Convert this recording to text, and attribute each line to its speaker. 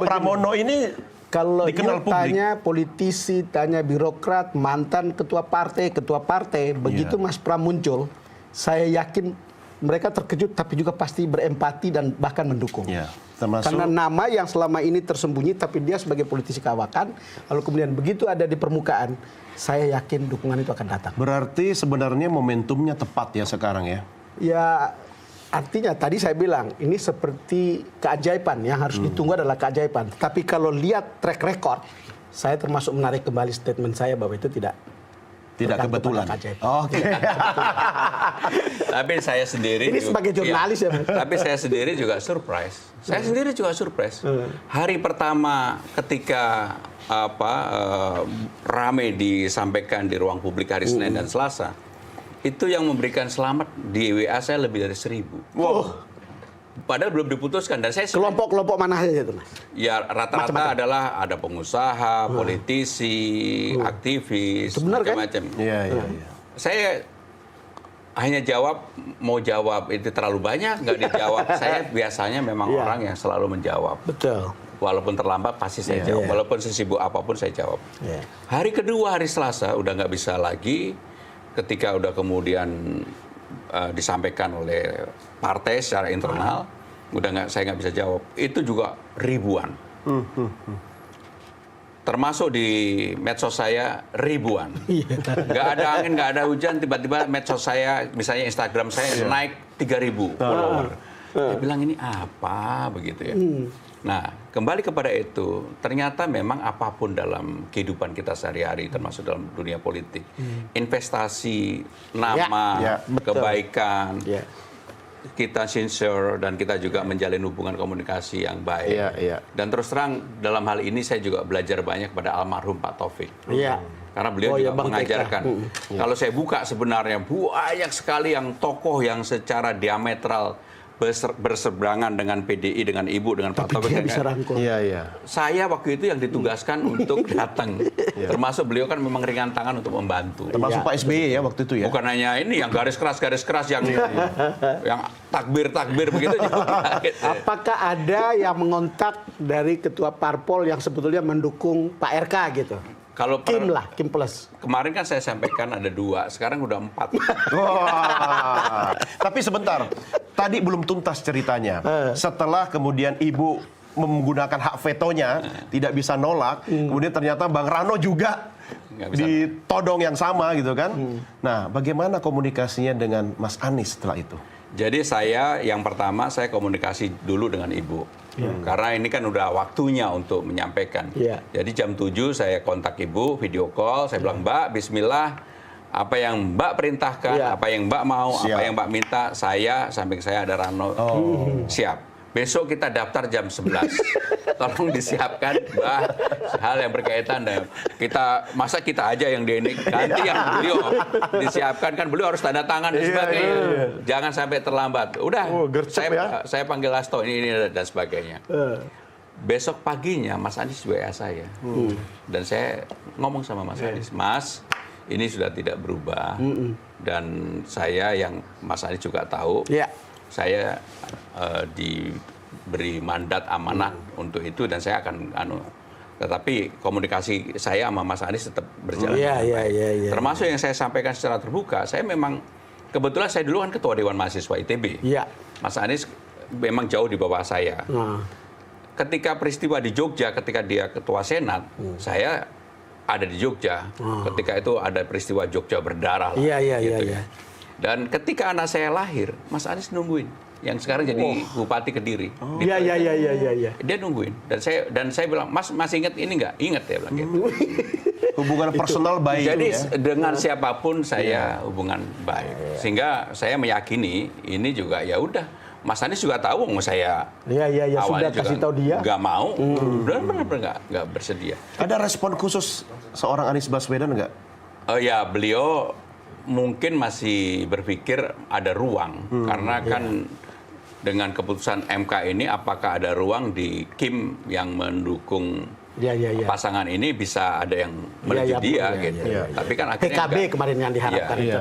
Speaker 1: Pramono ini
Speaker 2: Kalau
Speaker 1: dikenal publik.
Speaker 2: tanya politisi, tanya birokrat, mantan ketua partai, begitu Mas Pram muncul, saya yakin mereka terkejut tapi juga pasti berempati dan bahkan mendukung.
Speaker 1: Ya, termasuk
Speaker 2: Karena nama yang selama ini tersembunyi tapi dia sebagai politisi kawakan, lalu kemudian begitu ada di permukaan, saya yakin dukungan itu akan datang.
Speaker 1: berarti sebenarnya momentumnya tepat ya sekarang ya.
Speaker 2: Ya artinya tadi saya bilang ini seperti keajaiban yang harus ditunggu adalah keajaiban. Tapi kalau lihat track record, saya termasuk menarik kembali statement saya bahwa itu tidak bergantung
Speaker 1: kebetulan.
Speaker 2: pada keajaiban.
Speaker 1: Oke.
Speaker 3: Tapi saya sendiri
Speaker 2: Ini sebagai jurnalis ya, Mas.
Speaker 3: Tapi saya sendiri juga surprise. Saya sendiri juga surprise. Hari pertama ketika rame disampaikan di ruang publik hari Senin dan Selasa, itu yang memberikan selamat di WA saya lebih dari 1.000.
Speaker 1: Wow.
Speaker 3: Padahal belum diputuskan dan saya
Speaker 2: Kelompok-kelompok mana saja itu, Mas?
Speaker 3: ya rata-rata adalah ada pengusaha, politisi, aktivis,
Speaker 2: Itu benar, kan?
Speaker 3: macam-macam.
Speaker 1: Iya, iya, iya.
Speaker 3: Saya hanya mau jawab itu terlalu banyak, nggak dijawab. Saya biasanya memang
Speaker 2: Iya.
Speaker 3: orang yang selalu menjawab.
Speaker 2: Betul.
Speaker 3: Walaupun terlambat pasti saya jawab. Walaupun sesibuk apapun saya jawab.
Speaker 2: Iya.
Speaker 3: Hari kedua, hari Selasa, udah nggak bisa lagi. Ketika udah kemudian disampaikan oleh partai secara internal, saya nggak bisa jawab. Itu juga ribuan. Termasuk di medsos saya ribuan. Nggak ada angin, nggak ada hujan, tiba-tiba medsos saya, misalnya Instagram saya naik 3.000 follower. Saya bilang ini apa begitu ya. Nah, kembali kepada itu, ternyata memang apapun dalam kehidupan kita sehari-hari, termasuk dalam dunia politik, investasi, nama,
Speaker 2: betul.
Speaker 3: kebaikan,
Speaker 2: Ya.
Speaker 3: kita sincere dan kita juga menjalin hubungan komunikasi yang baik.
Speaker 1: Iya, iya.
Speaker 3: Dan terus terang dalam hal ini saya juga belajar banyak pada almarhum Pak Taufik.
Speaker 2: Iya.
Speaker 3: Karena beliau
Speaker 2: Oh,
Speaker 3: juga
Speaker 2: ya, Bang
Speaker 3: mengajarkan. Kalau saya buka sebenarnya banyak sekali yang tokoh yang secara diametral berseberangan dengan PDI, dengan Ibu, dengan Pak
Speaker 2: Tapi
Speaker 3: Taufik.
Speaker 2: dia bisa rangkul.
Speaker 1: Iya, iya.
Speaker 3: Saya waktu itu yang ditugaskan untuk datang. Termasuk beliau kan memang ringan tangan untuk membantu.
Speaker 1: Termasuk Pak SBY ya waktu itu ya.
Speaker 3: Bukan hanya ini yang garis keras yang takbir begitu juga.
Speaker 2: Apakah ada yang mengontak dari ketua parpol yang sebetulnya mendukung Pak RK gitu?
Speaker 3: Kalau
Speaker 2: Kim Plus.
Speaker 3: kemarin kan saya sampaikan ada 2, sekarang udah 4.
Speaker 1: Wah. Tapi sebentar, tadi belum tuntas ceritanya. Setelah kemudian Ibu menggunakan hak vetonya, tidak bisa nolak, kemudian ternyata Bang Rano juga
Speaker 3: Nggak bisa.
Speaker 1: ditodong yang sama gitu kan. Nah, bagaimana komunikasinya dengan Mas Anies setelah itu?
Speaker 3: Jadi yang pertama saya komunikasi dulu dengan Ibu. Karena ini kan udah waktunya untuk menyampaikan.
Speaker 2: Iya.
Speaker 3: Jadi jam 7 saya kontak Ibu, video call, saya bilang, Mbak, bismillah, apa yang Mbak perintahkan, apa yang Mbak mau,
Speaker 1: Siap.
Speaker 3: apa yang Mbak minta, samping saya ada Rano, siap. Besok kita daftar jam 11. Tolong disiapkan, Mbak, hal yang berkaitan dengan masa kita aja yang ganti yang beliau disiapkan, kan beliau harus tanda tangan dan sebagainya. Jangan sampai terlambat. Udah,
Speaker 1: gercep ya.
Speaker 3: saya panggil Hasto ini dan sebagainya. Besok paginya Mas Anies WA saya. Dan saya ngomong sama Mas Anies, Mas, ini sudah tidak berubah. Dan Mas Anies juga tahu.
Speaker 2: Iya.
Speaker 3: Saya diberi mandat amanah untuk itu dan saya akan tetapi komunikasi saya sama Mas Anies tetap berjalan.
Speaker 2: Iya.
Speaker 3: Termasuk yang saya sampaikan secara terbuka, saya memang kebetulan saya dulu kan ketua Dewan Mahasiswa ITB.
Speaker 2: Iya.
Speaker 3: Mas Anies memang jauh di bawah saya. Ketika peristiwa di Jogja, ketika dia ketua Senat, saya ada di Jogja. Ketika itu ada peristiwa Jogja berdarah lah.
Speaker 2: Iya.
Speaker 3: Dan ketika anak saya lahir, Mas Anies nungguin. Yang sekarang jadi Bupati Kediri.
Speaker 2: Iya.
Speaker 3: Dia nungguin. Dan saya bilang, Mas masih ingat ini nggak? Ingat ya bilang gitu.
Speaker 1: Hubungan personal baik
Speaker 3: Jadi
Speaker 1: ya.
Speaker 3: dengan siapapun saya hubungan baik. Sehingga saya meyakini ini juga ya udah. Mas Anies juga tahu mau saya.
Speaker 2: Iya. Sudah kasih tahu dia.
Speaker 3: Nggak mau. Benar-benar nggak bersedia.
Speaker 1: Ada respon khusus seorang Anies Baswedan nggak?
Speaker 3: Ya beliau mungkin masih berpikir ada ruang karena kan dengan keputusan MK ini apakah ada ruang di Kim yang mendukung pasangan ini bisa ada yang menuju dia gitu. Tapi kan akhirnya
Speaker 2: PKB kemarin yang diharapkan itu.